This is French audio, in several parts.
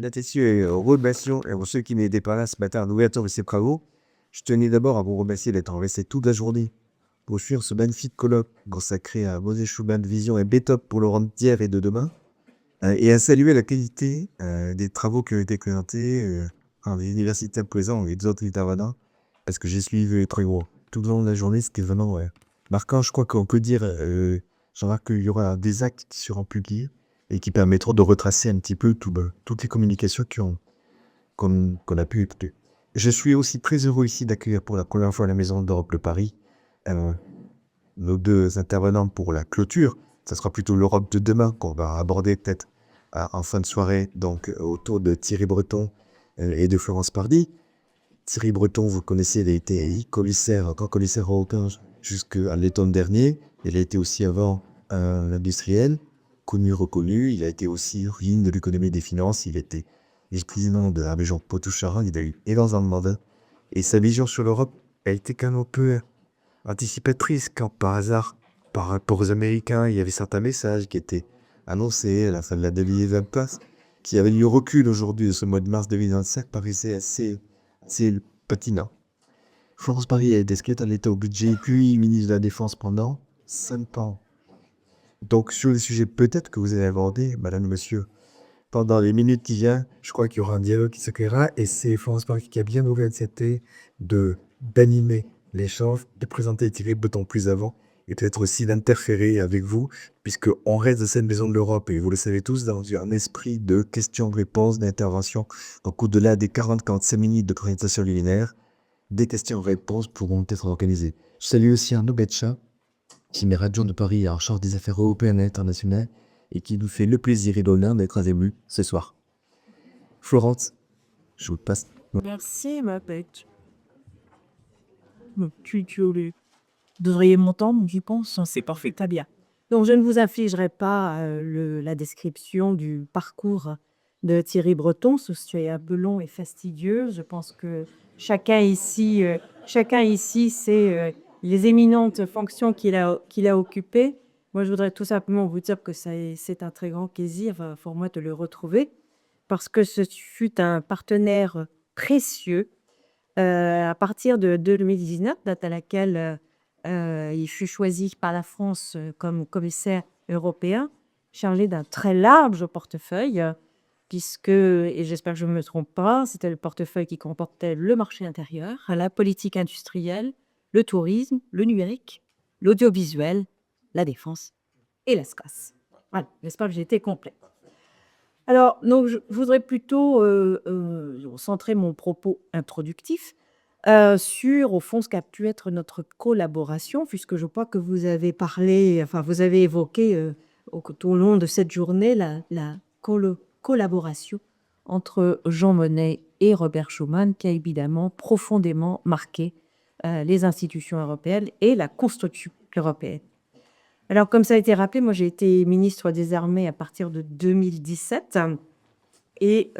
Mesdames, Messieurs, remercions et pour ceux qui n'étaient pas là ce matin à l'ouverture de ces travaux, je tenais d'abord à vous remercier d'être restés toute la journée pour suivre ce magnifique colloque consacré à Moses Schumann, Vision et Béthop pour le rendre d'hier et de demain, et à saluer la qualité des travaux qui ont été présentés par les universitaires présents et les autres intervenants, parce que j'ai suivi les travaux tout au long de la journée, ce qui est vraiment marquant. Je crois qu'on peut dire, Jean-Marc, qu'il y aura des actes qui seront publiés et qui permettront de retracer un petit peu toutes les communications qu'on a pu écouter. Je suis aussi très heureux ici d'accueillir pour la première fois à la Maison d'Europe de Paris euh, nos deux intervenants pour la clôture. Ça sera plutôt l'Europe de demain qu'on va aborder peut-être en fin de soirée, donc autour de Thierry Breton et de Florence Pardy. Thierry Breton, vous connaissez, il a été grand commissaire européen jusqu'à l'automne dernier. Il a été aussi avant un industriel, connu, reconnu. Il a été aussi ruine de l'économie et des finances. Il était vice-président de la région Poitou-Charentes. Il a eu énormément de mandats. Et sa vision sur l'Europe a été quand même un peu anticipatrice quand par hasard, par rapport aux Américains, il y avait certains messages qui étaient annoncés à la fin de la 2024, qui avaient eu recul aujourd'hui de ce mois de mars 2025, paraissait assez patinant. Florence Parly a été secrétaire d'État au budget, puis ministre de la Défense pendant 5 ans. Donc sur le sujet peut-être que vous allez aborder, madame, monsieur, pendant les minutes qui viennent, je crois qu'il y aura un dialogue qui se créera, et c'est Florence Parly qui a bien voulu accepter d'animer l'échange, de présenter Thierry Breton plus avant, et peut-être aussi d'interférer avec vous, puisqu'on reste de cette maison de l'Europe, et vous le savez tous, dans un esprit de questions-réponses, d'intervention. Donc au-delà des 40-45 minutes de présentation linéaire, des questions-réponses pourront être organisées. Je salue aussi Arnaud Betcha, qui est adjoint de Paris en charge des affaires européennes et internationales, et qui nous fait le plaisir et l'honneur d'être avec nous ce soir. Florence, je vous passe. Merci, ma bête. Tu devriez m'entendre, j'y pense. C'est parfait, très bien. Donc, je ne vous infligerai pas la description du parcours de Thierry Breton. C'est un peu long et fastidieux. Je pense que chacun ici sait les éminentes fonctions qu'il a occupées. Moi, je voudrais tout simplement vous dire que c'est un très grand plaisir pour moi de le retrouver parce que ce fut un partenaire précieux à partir de 2019, date à laquelle il fut choisi par la France comme commissaire européen, chargé d'un très large portefeuille, puisque, et j'espère que je ne me trompe pas, c'était le portefeuille qui comportait le marché intérieur, la politique industrielle, le tourisme, le numérique, l'audiovisuel, la défense et l'espace. Voilà, j'espère que j'ai été complet. Alors, donc, je voudrais plutôt centrer mon propos introductif sur, au fond, ce qu'a pu être notre collaboration, puisque je crois que vous avez parlé, enfin, vous avez évoqué tout au long de cette journée la collaboration entre Jean Monnet et Robert Schuman, qui a évidemment profondément marqué les institutions européennes et la construction européenne. Alors, comme ça a été rappelé, moi j'ai été ministre des Armées à partir de 2017 et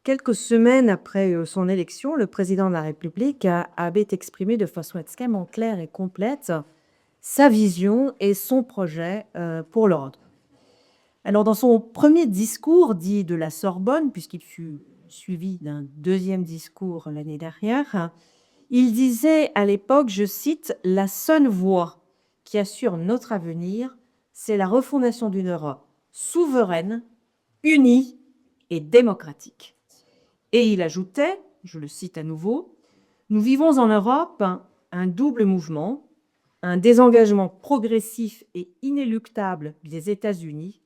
quelques semaines après son élection, le président de la République avait exprimé de façon extrêmement claire et complète sa vision et son projet pour l'ordre. Alors, dans son premier discours dit de la Sorbonne, puisqu'il fut suivi d'un deuxième discours l'année dernière, il disait à l'époque, je cite, « La seule voie qui assure notre avenir, c'est la refondation d'une Europe souveraine, unie et démocratique. » Et il ajoutait, je le cite à nouveau, « Nous vivons en Europe un double mouvement, un désengagement progressif et inéluctable des États-Unis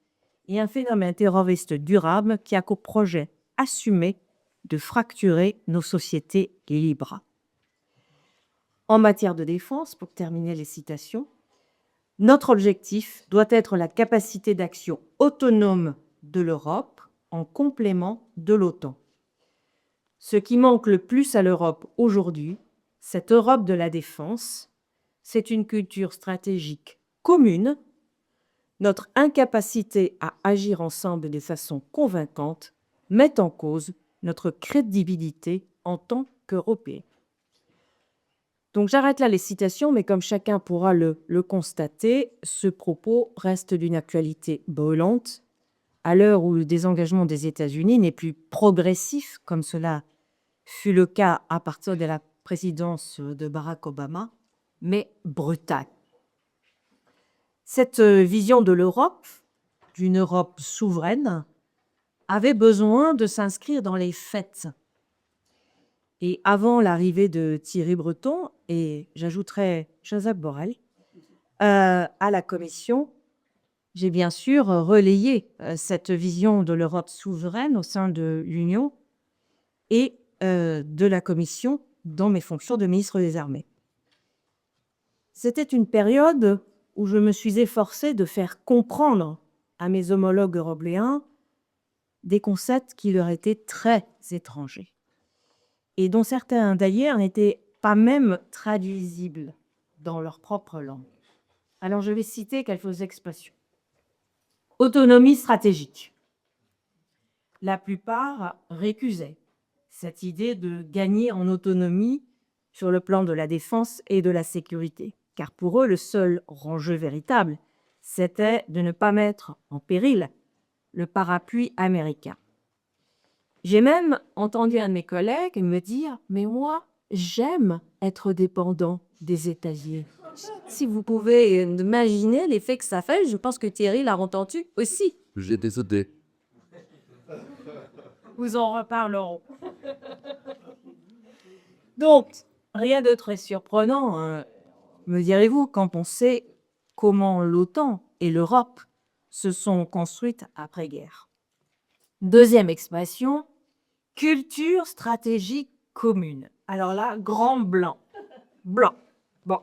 et un phénomène terroriste durable qui a pour projet assumé de fracturer nos sociétés libres. » En matière de défense, pour terminer les citations, notre objectif doit être la capacité d'action autonome de l'Europe en complément de l'OTAN. Ce qui manque le plus à l'Europe aujourd'hui, cette Europe de la défense, c'est une culture stratégique commune. Notre incapacité à agir ensemble de façon convaincante met en cause notre crédibilité en tant qu'Européens. Donc j'arrête là les citations, mais comme chacun pourra le constater, ce propos reste d'une actualité brûlante à l'heure où le désengagement des États-Unis n'est plus progressif, comme cela fut le cas à partir de la présidence de Barack Obama, mais brutal. Cette vision de l'Europe, d'une Europe souveraine, avait besoin de s'inscrire dans les faits. Et avant l'arrivée de Thierry Breton, et j'ajouterai Joseph Borrell, à la Commission, j'ai bien sûr relayé cette vision de l'Europe souveraine au sein de l'Union et de la Commission dans mes fonctions de ministre des Armées. C'était une période où je me suis efforcée de faire comprendre à mes homologues européens des concepts qui leur étaient très étrangers et dont certains d'ailleurs n'étaient pas même traduisibles dans leur propre langue. Alors je vais citer quelques expressions. Autonomie stratégique. La plupart récusaient cette idée de gagner en autonomie sur le plan de la défense et de la sécurité, car pour eux, le seul enjeu véritable, c'était de ne pas mettre en péril le parapluie américain. J'ai même entendu un de mes collègues me dire « Mais moi, j'aime être dépendant des États-Unis. » Si vous pouvez imaginer l'effet que ça fait, je pense que Thierry l'a entendu aussi. J'ai décidé. Vous en reparlerons. Donc, rien de très surprenant, me direz-vous, quand on sait comment l'OTAN et l'Europe se sont construites après-guerre. Deuxième expression, culture stratégique commune. Alors là, grand blanc. Blanc. Bon.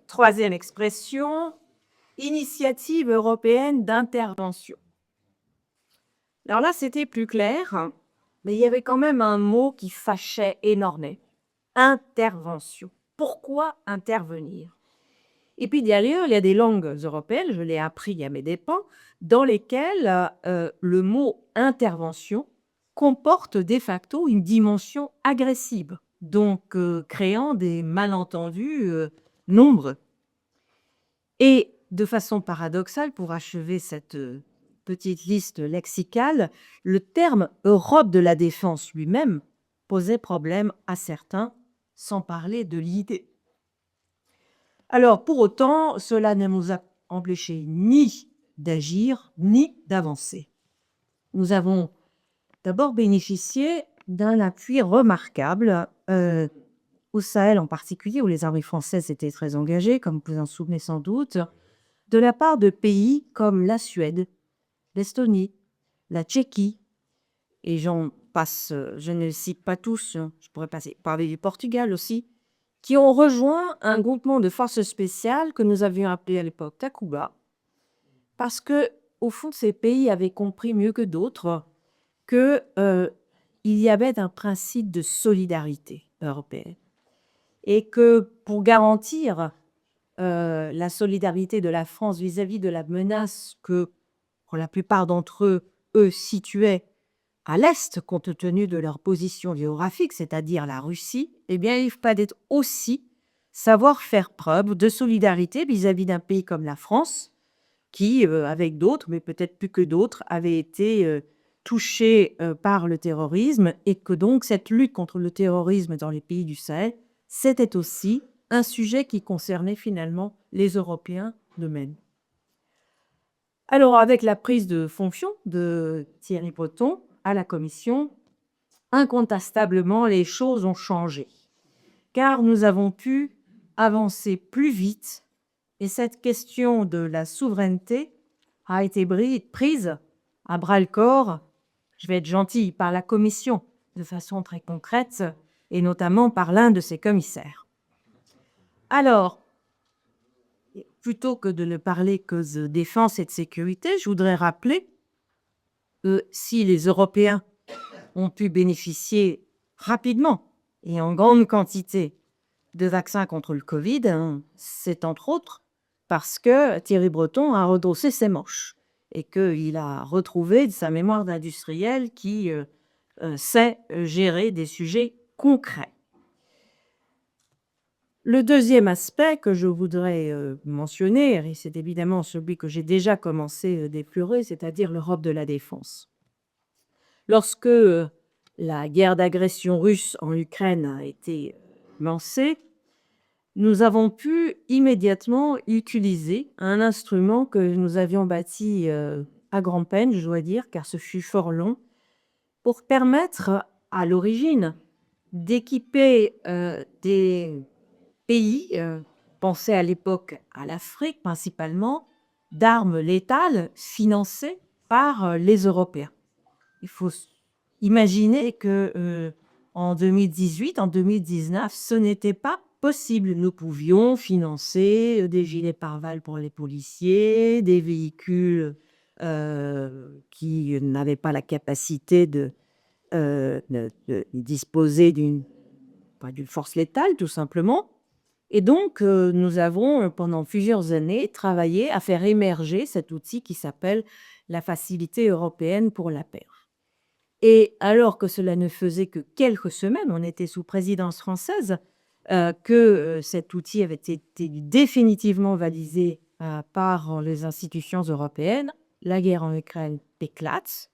Troisième expression, initiative européenne d'intervention. Alors là, c'était plus clair, mais il y avait quand même un mot qui fâchait énormément. Intervention. Pourquoi intervenir? Et puis d'ailleurs, il y a des langues européennes, je l'ai appris à mes dépens, dans lesquelles le mot intervention comporte de facto une dimension agressive, donc créant des malentendus nombreux. Et de façon paradoxale, pour achever cette petite liste lexicale, le terme Europe de la défense lui-même posait problème à certains, sans parler de l'idée. Alors, pour autant, cela ne nous a empêchés ni d'agir, ni d'avancer. Nous avons d'abord bénéficié d'un appui remarquable au Sahel en particulier, où les armées françaises étaient très engagées, comme vous en souvenez sans doute, de la part de pays comme la Suède, l'Estonie, la Tchéquie, et j'en passe, je ne les cite pas tous, je pourrais parler du Portugal aussi, qui ont rejoint un groupement de forces spéciales que nous avions appelé à l'époque Takuba, parce que, au fond, ces pays avaient compris mieux que d'autres qu'il y avait un principe de solidarité européenne et que pour garantir la solidarité de la France vis-à-vis de la menace que, pour la plupart d'entre eux, situaient à l'Est, compte tenu de leur position géographique, c'est-à-dire la Russie, eh bien, il fallait aussi savoir faire preuve de solidarité vis-à-vis d'un pays comme la France, qui, avec d'autres, mais peut-être plus que d'autres, avait été touché par le terrorisme, et que donc cette lutte contre le terrorisme dans les pays du Sahel, c'était aussi un sujet qui concernait finalement les Européens eux-mêmes. Alors, avec la prise de fonction de Thierry Breton à la Commission, incontestablement, les choses ont changé, car nous avons pu avancer plus vite et cette question de la souveraineté a été prise à bras-le-corps, je vais être gentille, par la Commission, de façon très concrète, et notamment par l'un de ses commissaires. Alors, plutôt que de ne parler que de défense et de sécurité, je voudrais rappeler que si les Européens ont pu bénéficier rapidement et en grande quantité de vaccins contre le Covid, c'est entre autres parce que Thierry Breton a redressé ses manches et qu'il a retrouvé sa mémoire d'industriel qui sait gérer des sujets concrets. Le deuxième aspect que je voudrais mentionner, et c'est évidemment celui que j'ai déjà commencé d'effleurer, c'est-à-dire l'Europe de la défense. Lorsque la guerre d'agression russe en Ukraine a été lancée, nous avons pu immédiatement utiliser un instrument que nous avions bâti à grand-peine, je dois dire, car ce fut fort long, pour permettre à l'origine d'équiper des pays, pensez à l'époque à l'Afrique principalement, d'armes létales financées par les Européens. Il faut imaginer que en 2018, en 2019, ce n'était pas possible. Nous pouvions financer des gilets pare-balles pour les policiers, des véhicules qui n'avaient pas la capacité de disposer d'une force létale, tout simplement. Et donc, nous avons, pendant plusieurs années, travaillé à faire émerger cet outil qui s'appelle la Facilité européenne pour la paix. Et alors que cela ne faisait que quelques semaines, on était sous présidence française, que cet outil avait été définitivement validé par les institutions européennes, la guerre en Ukraine éclate.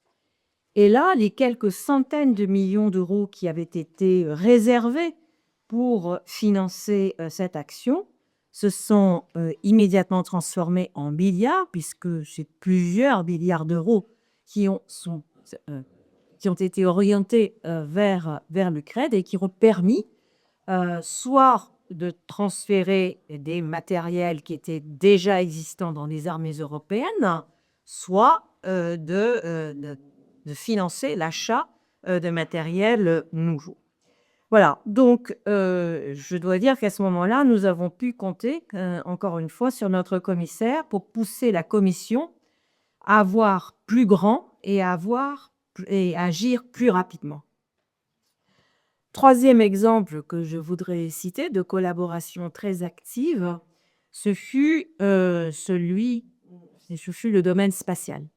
Et là, les quelques centaines de millions d'euros qui avaient été réservés pour financer cette action se sont immédiatement transformés en milliards, puisque c'est plusieurs milliards d'euros qui ont été orientés vers l'Ukraine et qui ont permis soit de transférer des matériels qui étaient déjà existants dans les armées européennes, soit de financer l'achat de matériel nouveau. Voilà, donc je dois dire qu'à ce moment-là, nous avons pu compter, encore une fois, sur notre commissaire pour pousser la Commission à voir plus grand et à agir plus rapidement. Troisième exemple que je voudrais citer de collaboration très active, ce fut le domaine spatial.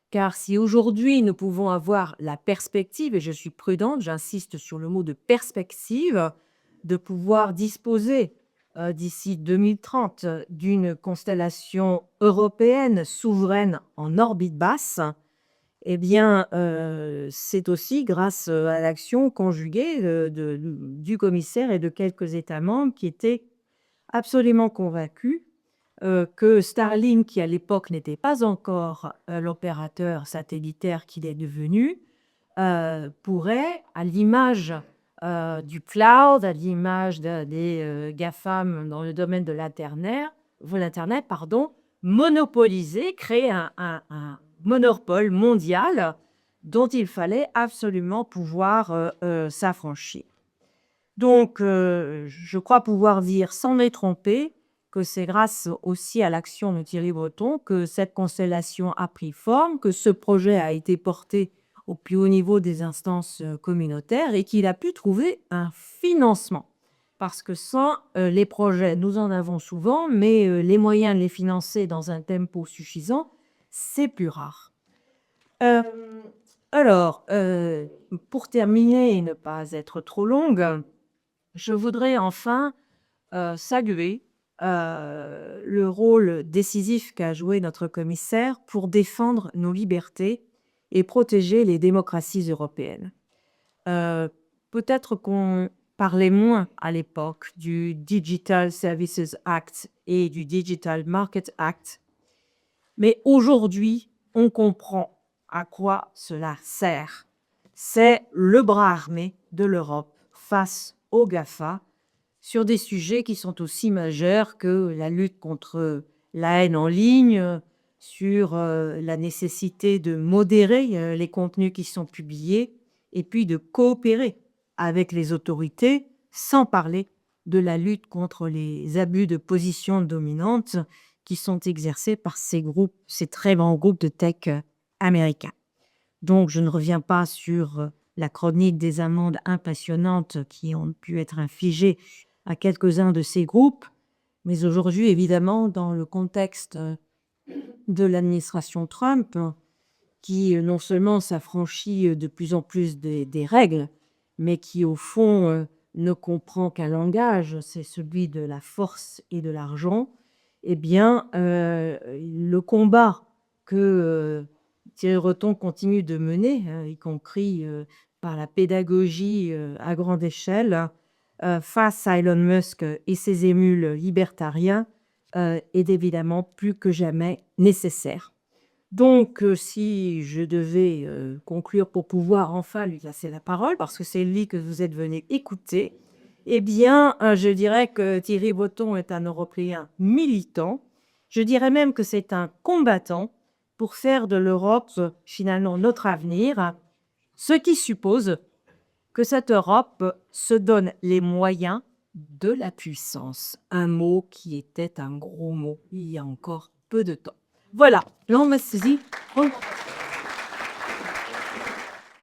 Car si aujourd'hui nous pouvons avoir la perspective, et je suis prudente, j'insiste sur le mot de perspective, de pouvoir disposer d'ici 2030 d'une constellation européenne souveraine en orbite basse, eh bien, c'est aussi grâce à l'action conjuguée du commissaire et de quelques États membres qui étaient absolument convaincus que Starlink, qui à l'époque n'était pas encore l'opérateur satellitaire qu'il est devenu, pourrait, à l'image du cloud, à l'image des GAFAM dans le domaine de l'Internet, monopoliser, créer un monopole mondial dont il fallait absolument pouvoir s'affranchir. Donc, je crois pouvoir dire, sans m'être trompée, que c'est grâce aussi à l'action de Thierry Breton que cette constellation a pris forme, que ce projet a été porté au plus haut niveau des instances communautaires et qu'il a pu trouver un financement. Parce que sans les projets, nous en avons souvent, mais les moyens de les financer dans un tempo suffisant, c'est plus rare. Alors, pour terminer et ne pas être trop longue, je voudrais enfin saluer le rôle décisif qu'a joué notre commissaire pour défendre nos libertés et protéger les démocraties européennes. Peut-être qu'on parlait moins à l'époque du Digital Services Act et du Digital Market Act, mais aujourd'hui, on comprend à quoi cela sert. C'est le bras armé de l'Europe face aux GAFA sur des sujets qui sont aussi majeurs que la lutte contre la haine en ligne, sur la nécessité de modérer les contenus qui sont publiés et puis de coopérer avec les autorités, sans parler de la lutte contre les abus de position dominante qui sont exercés par ces très grands groupes de tech américains. Donc, je ne reviens pas sur la chronique des amendes impressionnantes qui ont pu être infligées à quelques-uns de ces groupes, mais aujourd'hui, évidemment, dans le contexte de l'administration Trump, qui non seulement s'affranchit de plus en plus des règles, mais qui, au fond, ne comprend qu'un langage, c'est celui de la force et de l'argent, eh bien, le combat que Thierry Breton continue de mener, y compris par la pédagogie à grande échelle, face à Elon Musk et ses émules libertariens, est évidemment plus que jamais nécessaire. Donc, si je devais conclure pour pouvoir enfin lui passer la parole, parce que c'est lui que vous êtes venu écouter, eh bien, je dirais que Thierry Breton est un Européen militant. Je dirais même que c'est un combattant pour faire de l'Europe finalement notre avenir, ce qui suppose que cette Europe se donne les moyens de la puissance. Un mot qui était un gros mot il y a encore peu de temps. Voilà, l'on m'a saisi.